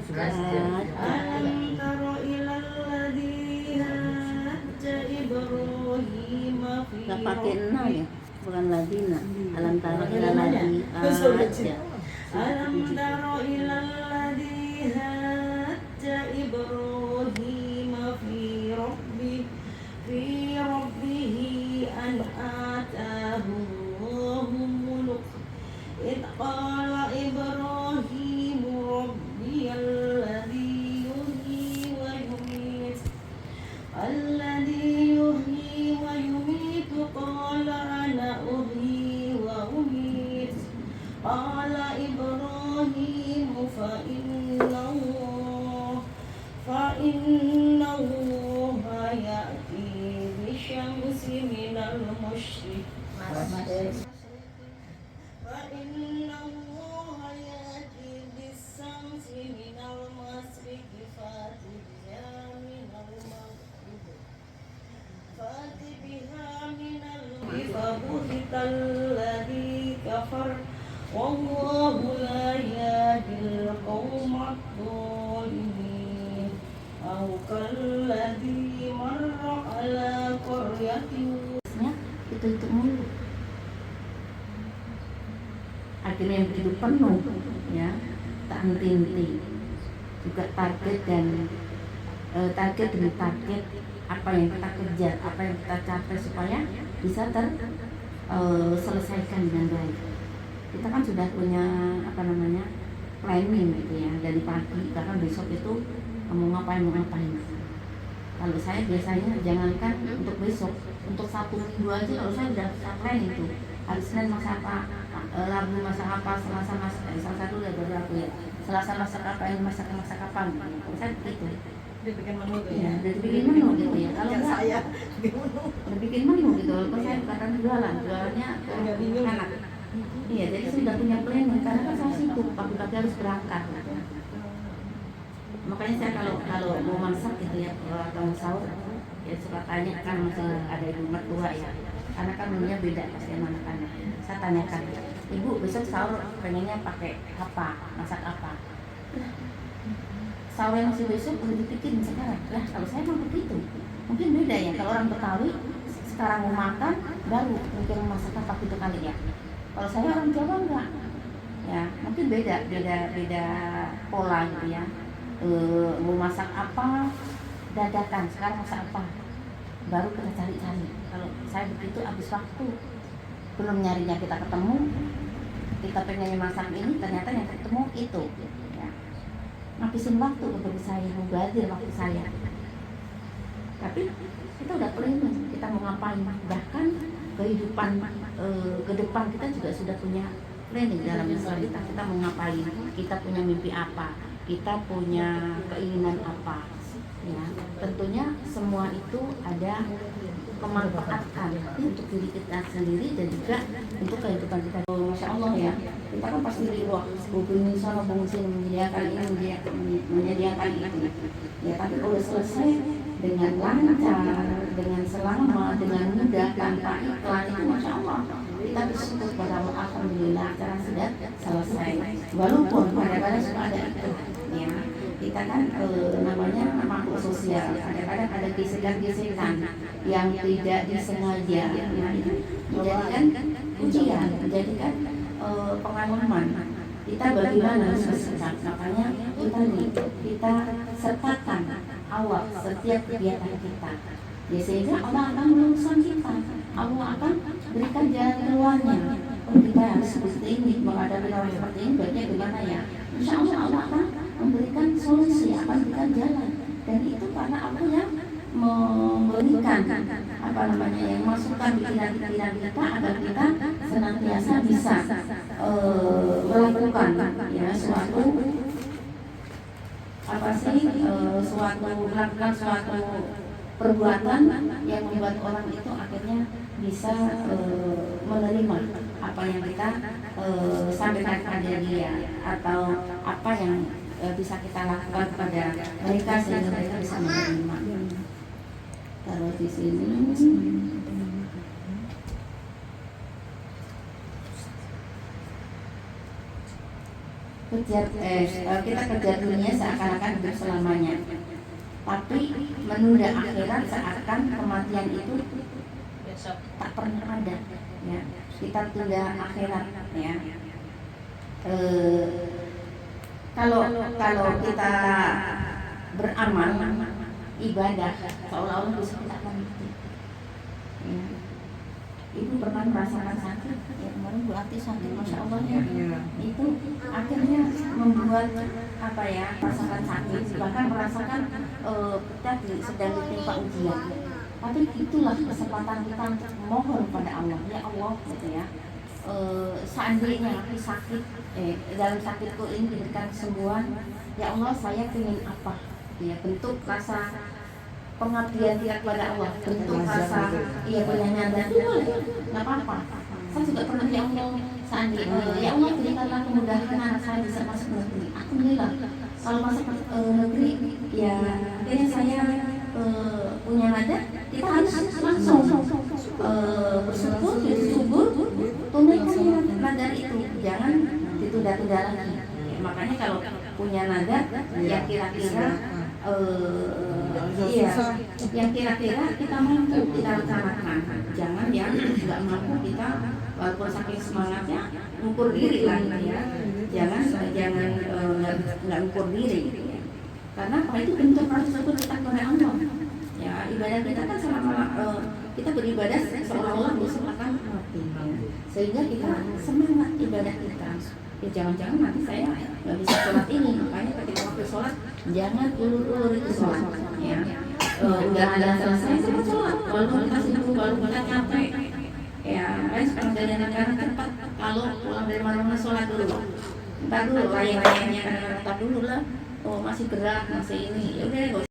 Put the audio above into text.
Alam taro ilal ladina hajja Ibrahim fi Nggak pakai enam ya, bukan ladina. Alam taro Pakai ila namanya. ladi aja. Alam taro ilal ladina hajja Ibrahim fi rabbihi an atahu Allahu mulk id qala Ibrahim Rabbiyalladzi yuhyi wa yumiit alladzi yuhyi wa yumiit qala ana uhyi wa umiit qala Ibrahim fa inna Allah ya'ti bisyamsi minal masyriq فإن الله يأتي بالشمس من المشرق فأت بها من المغرب فبهت الذي كفر والله لا يهدي القوم الظالمين أو كالذي مر على قرية Itu mulu. Akhirnya yang begitu penuh, ya, tak henti-henti. Juga target target demi target apa yang kita kejar, apa yang kita capai supaya bisa selesaikan dengan baik. Kita kan sudah punya planning gitu ya dari pagi, karena besok itu mau ngapain. Kalau saya biasanya jangankan untuk besok, untuk 1 minggu aja kalau saya udah plan itu. Hari Senin masak apa, Rabu masak apa, Selasa masak satu ya baru aku ya. Selasa masak apa, ini masak apa. Saya begitu. Dibikin menu gitu ya. ya. Dibikin menu gitu ya. Kalau enggak saya bikin menu gitu. Kalau saya bukan jualannya anak. Iya, jadi sudah punya planning karena kan saya sibuk pagi-pagi harus berangkat. Makanya saya kalau mau masak gitu ya, atau sahur ya suka tanya kan masih ada ibu mertua ya, karena kan menunya beda pasti sama anak-anak. Saya tanyakan, ibu besok sahur pengennya pakai apa, masak apa? Sahur yang masih besok udah dipikirin sekarang. Lah kalau saya memang begitu, mungkin beda ya. Kalau orang Betawi sekarang mau makan baru mungkin masak apa gitu kali ya. Kalau saya orang Jawa enggak, ya mungkin beda pola gitu ya. Mau masak apa dadakan, sekarang masak apa baru kita cari-cari. Kalau saya begitu habis waktu, belum nyarinya kita ketemu, kita pengen masak ini ternyata yang ketemu itu ya. Ngabisin waktu untuk saya, mubazir waktu saya. Tapi kita udah planning kita mau ngapain, bahkan kehidupan ke depan kita juga sudah punya planning dalam Islam kita mau ngapain, kita punya mimpi apa, kita punya keinginan apa ya. Tentunya semua itu ada kemanfaatan untuk diri kita sendiri dan juga untuk kehidupan kita. Masya Allah ya, kita kan pasti riwah bumi sana bumi sini menyediakan ini menyediakan itu ya. Tapi kalau selesai dengan lancar, dengan selamat, dengan mudah, tanpa iklan itu Masya Allah kita bersyukur pada Allah, alhamdulillah acara sudah selesai. Walaupun kadang-kadang suka ada itu ya, kita kan namanya makhluk sosial, kadang-kadang ada gesekan-gesekan yang tidak disengaja ya, menjadikan ujian, menjadikan pengalaman kita bagaimana bersikap. Makanya kita sertakan awal setiap kegiatan kita ya, sehingga Allah akan meluruskan kita, Allah akan berikan jalan keluarnya. Kita harus seperti ini, menghadapi orang seperti ini baiknya gimana ya. Insya Allah Allah akan memberikan solusi, akan memberikan jalan. Dan itu karena Allah yang memberikan yang masukkan pikiran-pikiran kita agar kita senantiasa bisa melakukan ya suatu melakukan suatu perbuatan yang membuat orang itu akhirnya bisa menerima apa yang kita sampaikan kepada dia, atau apa yang bisa kita lakukan kepada mereka sehingga mereka bisa menerima. Taruh di sini. kita kejar dunia seakan-akan hidup selamanya, tapi menunda akhirat seakan kematian itu Besok. tak pernah ada. Ya, kita tunda akhirat. Ya, kalau kita beramal ibadah seolah-olah bisa kita akan mati. Ya. Ibu pernah merasakan sakit, ya kemarin Bu Ati sakit, masya Allah ya. Itu akhirnya membuat merasakan sakit, bahkan merasakan kita sedang ditimpa ujian. Tapi itulah kesempatan kita untuk mohon pada Allah, ya Allah, gitu ya. Seandainya aku sakit, dalam sakitku ini diberikan kesembuhan, ya Allah saya ingin apa? Ya, bentuk rasa pengabdian kita kepada Allah, bentuk rasa penyanyian itu boleh, nggak apa-apa. Saya juga pernah, ya Allah seandainya ya Allah berikanlah kemudahan anak saya bisa masuk negeri. Alhamdulillah kalau masuk negeri ya akhirnya saya punya nada, kita harus langsung bersyukur, tunaikan nada itu, jangan ditunda-tunda lagi. Ya, makanya kalau punya nada yang kira-kira yang kira-kira kita mampu kita laksanakan, jangan yang nggak mampu kita walaupun saking semangatnya ngukur diri lah ya, jangan nggak ngukur diri ya. Karena apa, itu bentuk rasa syukur kita kepada Allah. Ya, ibadah kita kan selama kita beribadah seolah-olah besok akan mati, sehingga kita semangat ibadah kita. Ya jangan-jangan nanti saya nggak bisa sholat ini, makanya ketika waktu sholat jangan ulur-ulur itu sholat. Ya, udah ada selesai cepat sholat, walaupun kita sibuk, walaupun kita capek. Ya, kan sekarang dari negara cepat, kalau pulang dari mana-mana sholat dulu. Ntar dulu raya-rayanya, ntar dulu lah. Oh masih gerak, masih ini, ya udah.